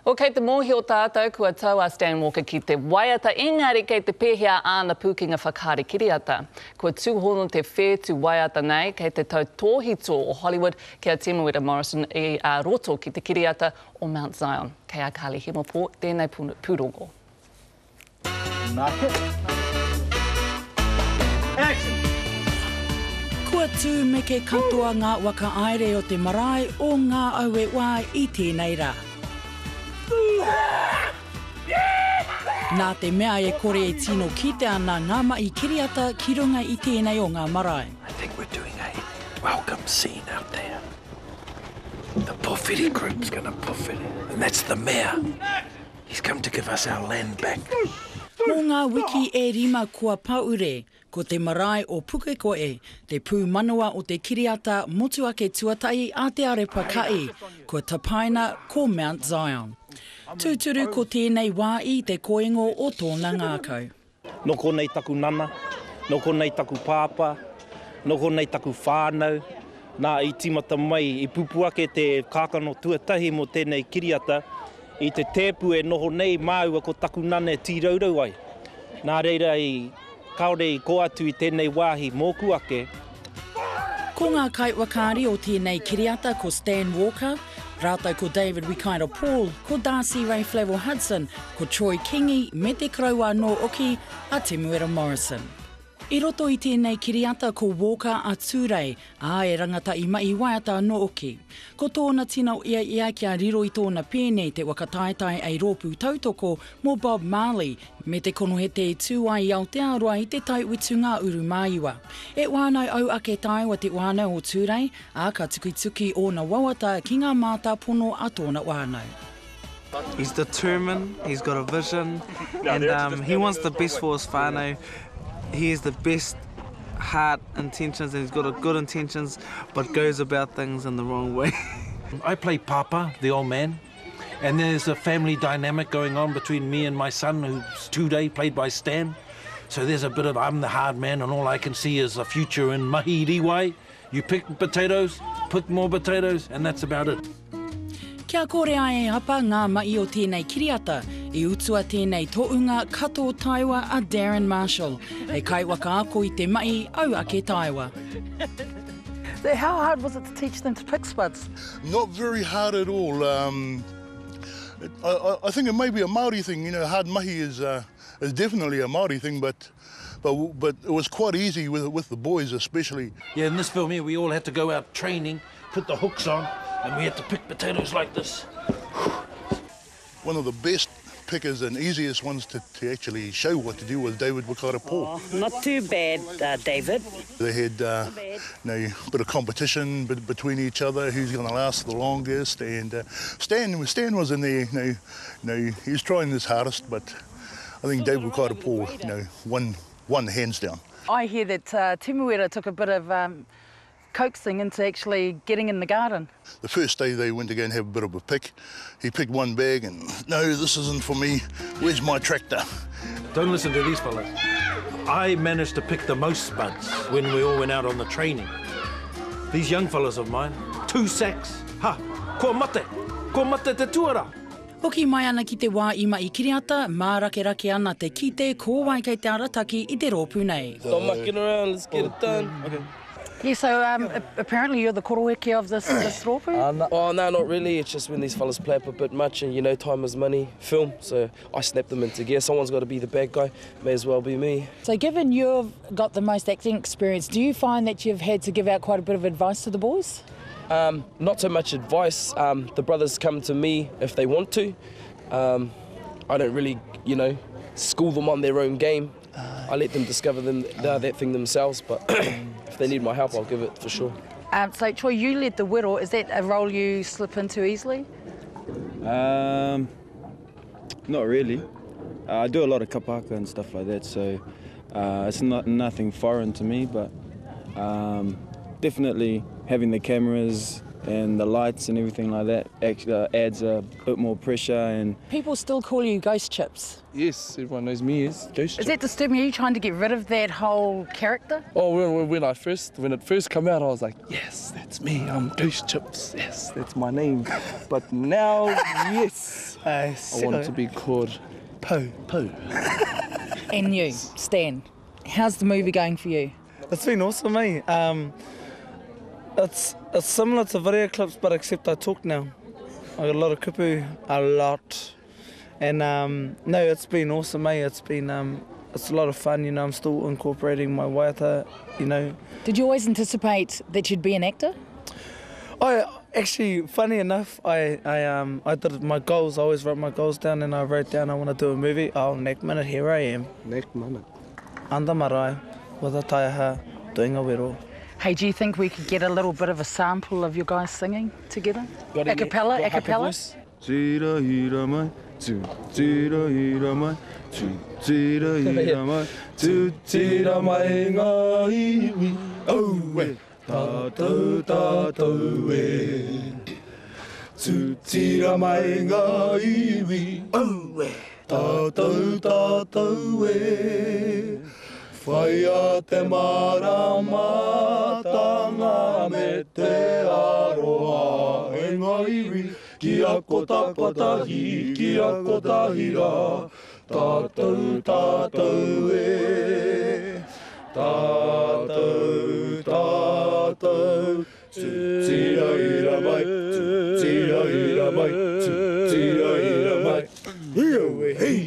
O kei te mōhi o tātou kua taua Stan Walker ki te waiata, engari kei te pēhea āna pūkinga whakaari kiriata. Kua tūhono te whētu waiata nei kei te tau tōhito o Hollywood kia Temuera Morrison I roto ki te kiriata o Mount Zion. Kei a Kali Himopo, tēnei pūrongo. Action! Kua tū me ke katoa ngā waka aere o te marae o ngā aue wā I tēnei rā. Nā te mea e kore e tino ki te ana ngā mai kiriata ki runga I tēnei o ngā marae. I think we're doing a welcome scene out there. The Pōwhiri group's going to Pōwhiri, and that's the mayor. He's come to give us our land back. Mō ngā wiki e rima kua paure, ko te marae o Pukekoe, te pū manua o te kiriata motu ake tuatai a te arepa kai, ko tapaina ko Mount Zion. Tūturu ko tēnei wā I te koengo o tōna ngākau. No konei taku nana, no konei taku pāpā, no konei taku whānau. Nā I timata mai, I pupu ake te kākano tuatahi mo tēnei kiriata, I te tēpu e noho nei māua ko taku nana e tīraurau ai. Nā reira I kaore I ko atu I tēnei wāhi mōku ake. Ko ngā kai wakari o tēnei kiriata ko Stan Walker, rātou ko David Wikaira Paul, ko Darcy Ray Flavel Hudson, ko Troy Kingi, me te kraua no Oki, a Temuera Morrison. I roto I tēnei kiriata ko Walker a Tūrei, a e rangata I mai waiata no Oki. Ko tōna tina o ia kia riro I tōna pēnei te wakataetai ei rōpū tautoko mō Bob Marley, me te konohete I tūai I Aotearoa I te tauitu ngā uru māiwa. E wānau au ake taiwa te wānau o Tūrei, a ka tuki o na wawata ki ngā māta pono a tōna wānau. He's determined, he's got a vision, and he wants the best for his whānau. He has the best heart intentions and he's got good intentions, but goes about things in the wrong way. I play Papa, the old man, and there's a family dynamic going on between me and my son, who's Tude, played by Stan. So there's a bit of I'm the hard man and all I can see is a future in mahi riwai. You pick potatoes, pick more potatoes, and that's about it. Kia kore ai e hapa ngā mai o tēnei kiriata, I utua tēnei tounga kato taiwa a Darren Marshall, e kai waka ako I te mai au ake taiwa. So how hard was it to teach them to pick spuds? Not very hard at all. I think it may be a Maori thing, you know, hard mahi is definitely a Maori thing, but it was quite easy with the boys especially. Yeah, in this film here, we all had to go out training, put the hooks on, and we had to pick potatoes like this. One of the best pickers and easiest ones to actually show what to do was David Wikaira Paul. Oh, not too bad, David. They had a bit of competition between each other, who's going to last the longest, and Stan was in there, he was trying his hardest, but I think David Wikaira Paul, won hands down. I hear that Temuera took a bit of coaxing into actually getting in the garden. The first day they went to go and have a bit of a pick, he picked one bag and, no, this isn't for me, where's my tractor? Don't listen to these fellas. I managed to pick the most spuds when we all went out on the training. These young fellas of mine, 2 sacks. Ha, ko mate te tuara. Hoki mai ana ki te wā I mai kiriata, mārake ana te kite ko wai kei te arataki I te rōpū nei. Stop mucking around, let's get it done. Okay. Yeah, so apparently you're the koroheke of this rōpū? No, not really. It's just when these fellas play up a bit much and, time is money, film. So I snap them into gear. Someone's got to be the bad guy. May as well be me. So given you've got the most acting experience, do you find that you've had to give out quite a bit of advice to the boys? Not so much advice. The brothers come to me if they want to. I don't really, school them on their own game. I let them discover that thing themselves, but if they need my help, I'll give it for sure. So, Troy, you led the whirl. Is that a role you slip into easily? Not really. I do a lot of kapaka and stuff like that, so it's nothing foreign to me, but definitely having the cameras and the lights and everything like that adds a bit more pressure. And people still call you Ghost Chips. Yes, everyone knows me as Ghost Chips. Is that disturbing? Are you trying to get rid of that whole character? Oh, when it first came out, I was like, yes, that's me. I'm Ghost Chips. Yes, that's my name. But now, yes. I want it to be called Po. And you, Stan, how's the movie going for you? It's been awesome, eh? It's similar to video clips, but except I talk now. I got a lot of kupu, a lot. And no, it's been awesome, eh? It's a lot of fun, you know. I'm still incorporating my waiata, you know. Did you always anticipate that you'd be an actor? Actually, funny enough, I did my goals. I always wrote my goals down, and I wrote down I want to do a movie. Oh, next minute, here I am. Next minute. Under Marae, with a taiaha, doing a wero. Hey, do you think we could get a little bit of a sample of you guys singing together? A cappella, a cappella? Tira hira mai, tira hira mai, tira hira mai, tira mai ngā iwi, oh we, tātou e. Tira mai ngā iwi, oh we, tātou e. Whai a te marama, tanga me te aroa, e ngā iwi, ki a kotahi, ki a kotahira, tātou e. Tātou, tira hira mai, tira hira mai, tira hira mai, hei,